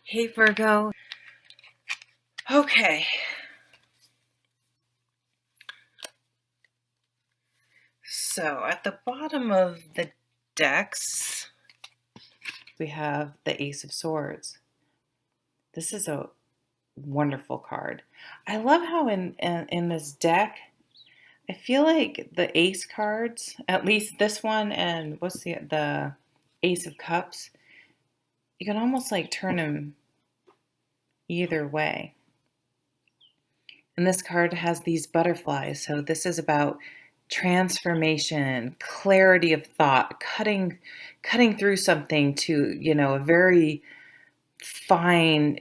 Hey Virgo. Okay. So at the bottom of the decks, we have the Ace of Swords. This is a wonderful card. I love how in this deck, I feel like the Ace cards, at least this one and what's the Ace of Cups, you can almost like turn them either way. And this card has these butterflies, so this is about transformation, clarity of thought, cutting through something to, a very fine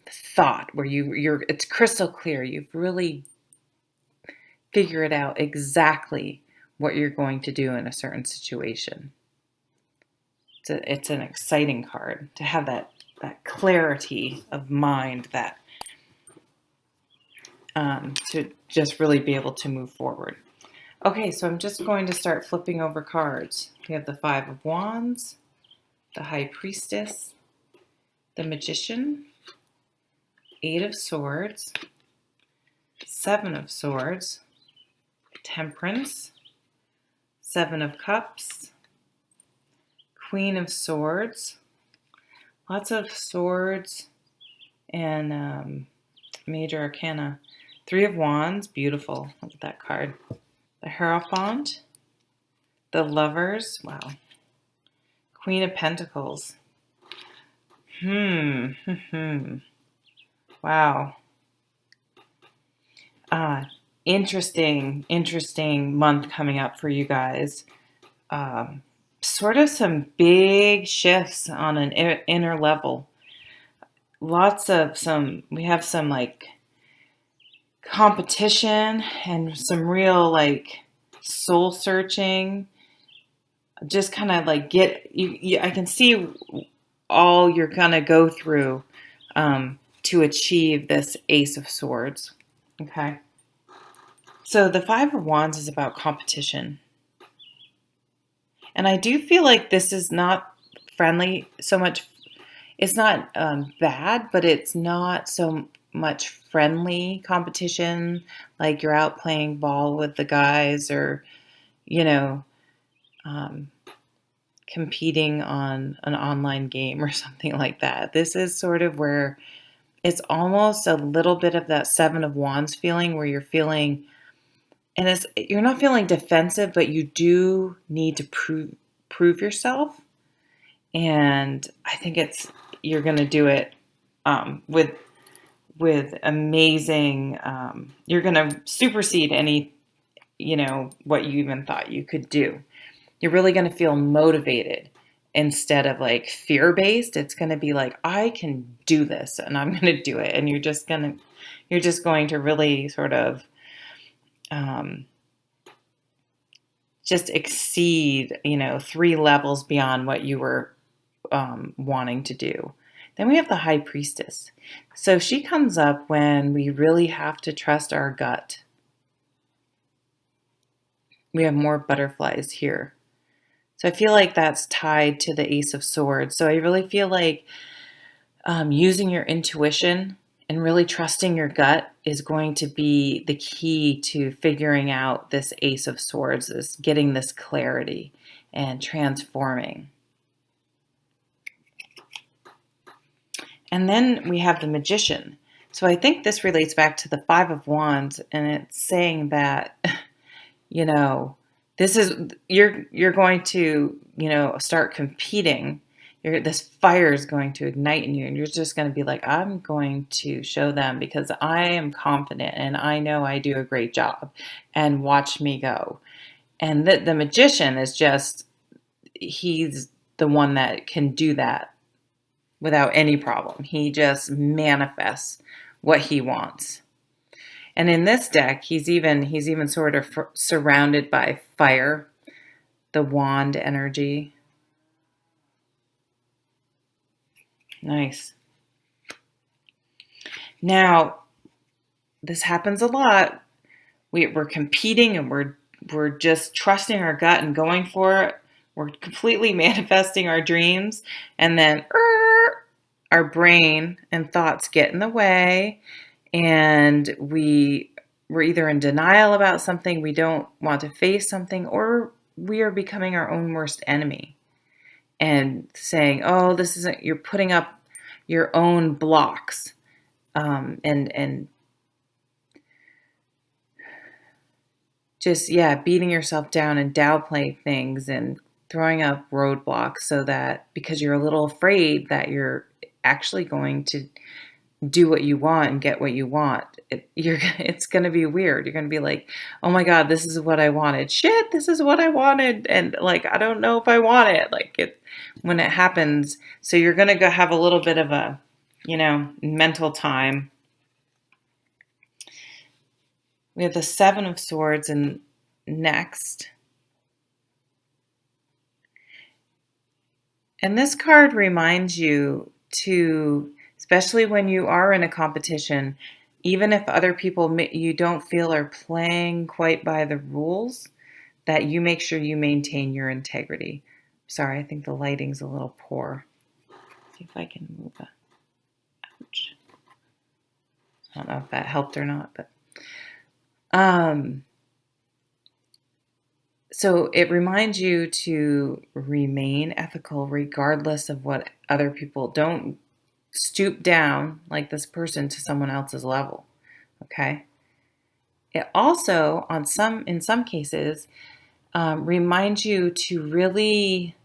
thought where you're it's crystal clear. You've really figured out exactly what you're going to do in a certain situation. It's an exciting card to have that clarity of mind, that to just really be able to move forward. Okay, so I'm just going to start flipping over cards. We have the Five of Wands, the High Priestess, the Magician, Eight of Swords, Seven of Swords, Temperance, Seven of Cups, Queen of Swords, lots of swords, and Major Arcana. Three of Wands, beautiful. Look at that card. The Hierophant, the Lovers, wow. Queen of Pentacles. Wow. Interesting month coming up for you guys. Sort of some big shifts on an inner level. We have some like competition and some real like soul searching. Just kind of like I can see all you're gonna go through to achieve this Ace of Swords. Okay. So the Five of Wands is about competition. And I do feel like this is not friendly so much. It's not bad, but it's not so much friendly competition. Like you're out playing ball with the guys or, competing on an online game or something like that. This is sort of where it's almost a little bit of that Seven of Wands feeling where you're feeling, and you're not feeling defensive, but you do need to prove yourself. And I think you're going to do it with amazing. You're going to supersede any, what you even thought you could do. You're really going to feel motivated instead of like fear-based. It's going to be like, I can do this and I'm going to do it. And you're just going to really sort of just exceed, 3 levels beyond what you were wanting to do. Then we have the High Priestess. So she comes up when we really have to trust our gut. We have more butterflies here. So I feel like that's tied to the Ace of Swords. So I really feel like using your intuition and really trusting your gut is going to be the key to figuring out this Ace of Swords, getting this clarity and transforming. And then we have the Magician. So I think this relates back to the Five of Wands, and it's saying that, this is you're going to, start competing. This fire is going to ignite in you, and you're just going to be like, I'm going to show them because I am confident and I know I do a great job, and watch me go. And the Magician is he's the one that can do that without any problem. He just manifests what he wants. And in this deck, he's even sort of surrounded by fire, the wand energy. Nice. Now, this happens a lot. We're competing and we're just trusting our gut and going for it. We're completely manifesting our dreams, and then our brain and thoughts get in the way, and we're either in denial about something, we don't want to face something, or we are becoming our own worst enemy and saying, oh, this isn't, you're putting up your own blocks, and just, yeah, beating yourself down and downplaying things and throwing up roadblocks, so that because you're a little afraid that you're actually going to do what you want and get what you want, it's going to be weird. You're going to be like, oh my God, this is what I wanted. Shit, this is what I wanted. And like, I don't know if I want it. Like when it happens. So you're going to go have a little bit of a, mental time. We have the Seven of Swords and next. And this card reminds you to, especially when you are in a competition, even if other people you don't feel are playing quite by the rules, that you make sure you maintain your integrity. Sorry, I think the lighting's a little poor. Let's see if I can move it. Ouch. I don't know if that helped or not, but so it reminds you to remain ethical regardless of what other people. Don't stoop down like this person to someone else's level. Okay. It also, in some cases, reminds you to really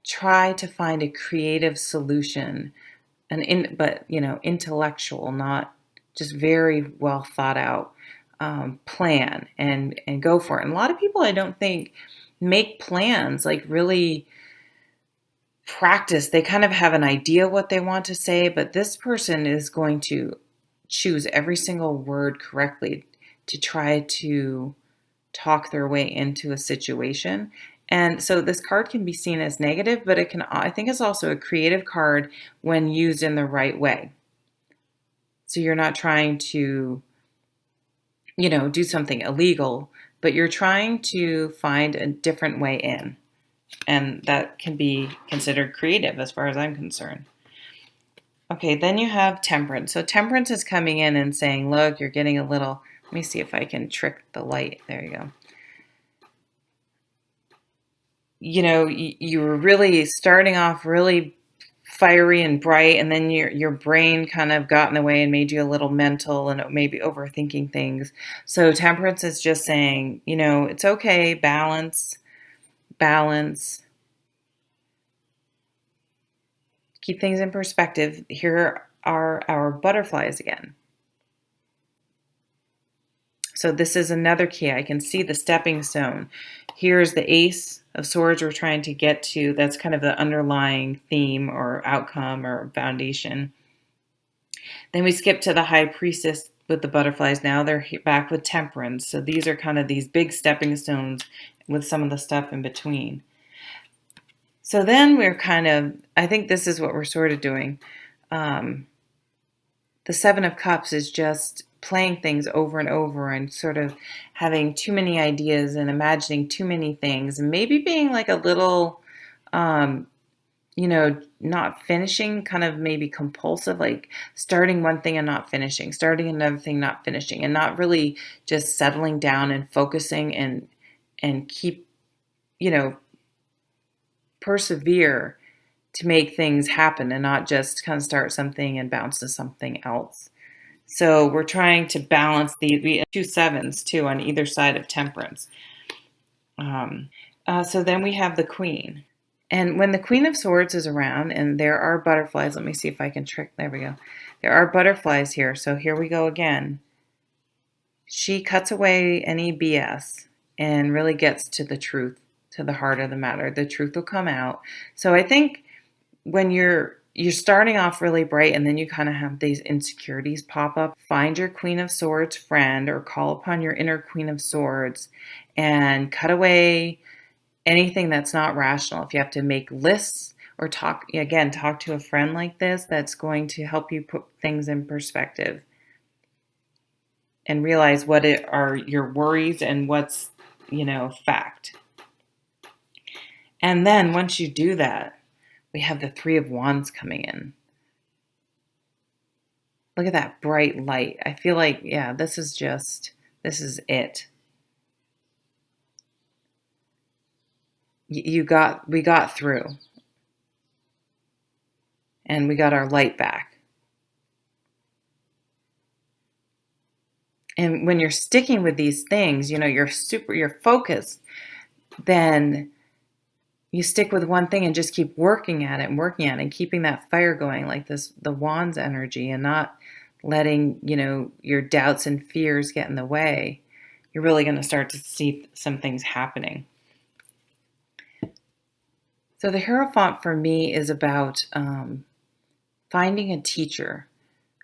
try to find a creative solution, but intellectual, not just very well thought out plan, and go for it. And a lot of people, I don't think, make plans like really practice. They kind of have an idea what they want to say, but this person is going to choose every single word correctly to try to talk their way into a situation. And so this card can be seen as negative, but I think it's also a creative card when used in the right way. So you're not trying to, do something illegal, but you're trying to find a different way in. And that can be considered creative as far as I'm concerned. Okay, then you have Temperance. So Temperance is coming in and saying, look, you're getting a little, let me see if I can trick the light. There you go. You were really starting off really fiery and bright, and then your brain kind of got in the way and made you a little mental and maybe overthinking things. So Temperance is just saying, it's okay, balance. Keep things in perspective. Here are our butterflies again. So this is another key. I can see the stepping stone. Here's the Ace of Swords we're trying to get to. That's kind of the underlying theme or outcome or foundation. Then we skip to the High Priestess with the butterflies. Now they're back with Temperance. So these are kind of these big stepping stones with some of the stuff in between. So then we're I think this is what we're sort of doing. The Seven of Cups is just playing things over and over and sort of having too many ideas and imagining too many things, and maybe being like a little, not finishing, kind of maybe compulsive, like starting one thing and not finishing, starting another thing, not finishing, and not really just settling down and focusing and keep, persevere to make things happen and not just kind of start something and bounce to something else. So we're trying to balance the two sevens too on either side of Temperance. So then we have the Queen. And when the Queen of Swords is around and there are butterflies, let me see if I can there we go. There are butterflies here. So here we go again. She cuts away any BS and really gets to the truth, to the heart of the matter. The truth will come out. So I think when you're starting off really bright and then you kind of have these insecurities pop up, find your Queen of Swords friend or call upon your inner Queen of Swords and cut away anything that's not rational. If you have to make lists or talk to a friend like this, that's going to help you put things in perspective and realize what are your worries and what's, fact. And then once you do that, we have the Three of Wands coming in. Look at that bright light. I feel like, yeah, this is it. We got through, and we got our light back. And when you're sticking with these things, you're focused, then you stick with one thing and just keep working at it and keeping that fire going, like the Wands energy, and not letting, your doubts and fears get in the way. You're really going to start to see some things happening. So the Hierophant for me is about finding a teacher,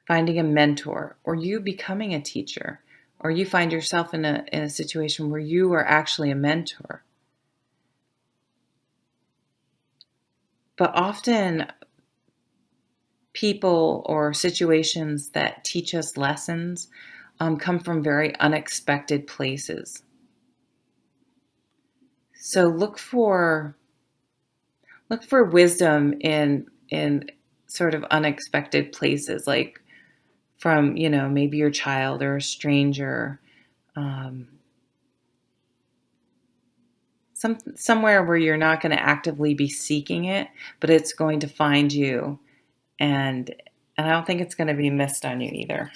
finding a mentor, or you becoming a teacher, or you find yourself in a situation where you are actually a mentor. But often people or situations that teach us lessons come from very unexpected places. So look for wisdom in sort of unexpected places, like from, maybe your child or a stranger, somewhere where you're not going to actively be seeking it, but it's going to find you, and I don't think it's going to be missed on you either.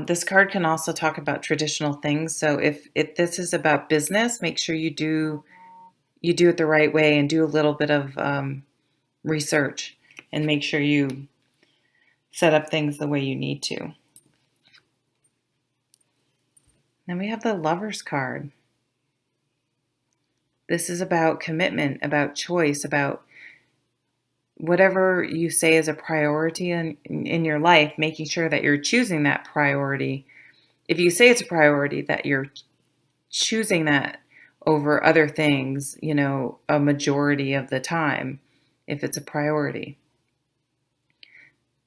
This card can also talk about traditional things. So if this is about business, make sure you do it the right way and do a little bit of research and make sure you set up things the way you need to. Then we have the Lover's card. This is about commitment, about choice, about whatever you say is a priority in your life, making sure that you're choosing that priority. If you say it's a priority, that you're choosing that over other things, a majority of the time, if it's a priority.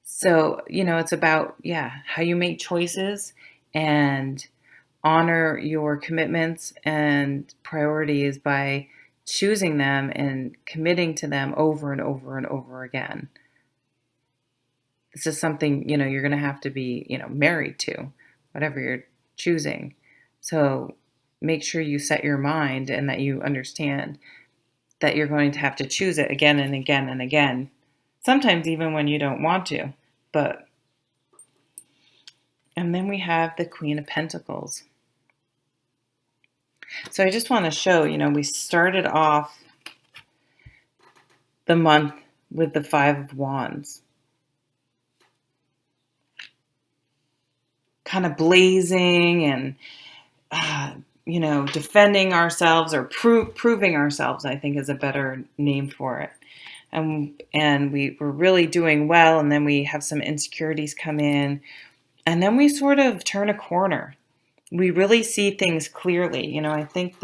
So, it's about, how you make choices and honor your commitments and priorities by choosing them and committing to them over and over and over again. This is something, you're going to have to be, married to, whatever you're choosing. So make sure you set your mind and that you understand that you're going to have to choose it again and again and again. Sometimes even when you don't want to, and then we have the Queen of Pentacles. So I just want to show, we started off the month with the Five of Wands, kind of blazing and, defending ourselves, or proving ourselves, I think is a better name for it. And we were really doing well, and then we have some insecurities come in, and then we sort of turn a corner. We really see things clearly. I think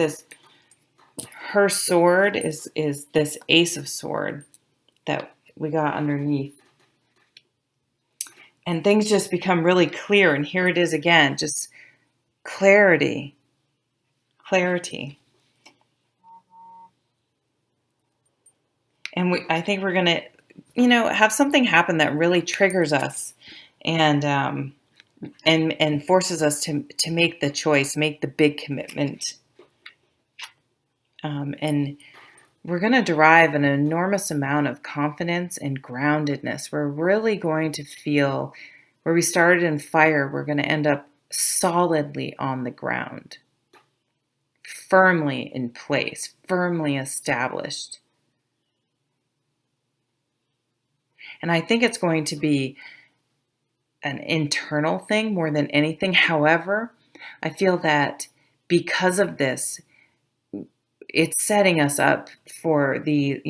her sword is this Ace of Sword that we got underneath. And things just become really clear. And here it is again, just clarity. And I think we're going to, have something happen that really triggers us and forces us to make the choice, make the big commitment. And we're going to derive an enormous amount of confidence and groundedness. We're really going to feel where we started in fire, we're going to end up solidly on the ground, firmly in place, firmly established. And I think it's going to be an internal thing more than anything. However, I feel that because of this, it's setting us up for the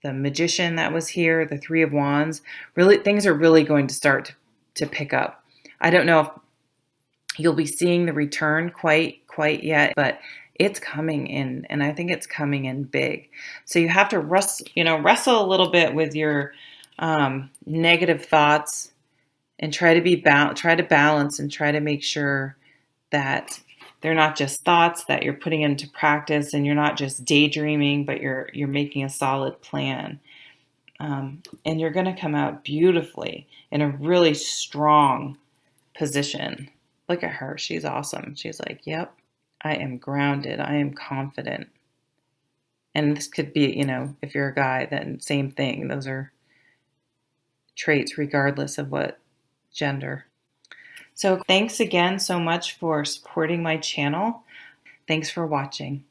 magician that was here, the Three of Wands. Really, things are really going to start to pick up. I don't know if you'll be seeing the return quite yet, but it's coming in, and I think it's coming in big. So you have to wrestle a little bit with your negative thoughts and try to balance and try to make sure that They're not just thoughts that you're putting into practice, and you're not just daydreaming, but you're making a solid plan. And you're going to come out beautifully in a really strong position. Look at her. She's awesome. She's like, yep, I am grounded. I am confident. And this could be, if you're a guy, then same thing. Those are traits regardless of what gender. So thanks again so much for supporting my channel. Thanks for watching.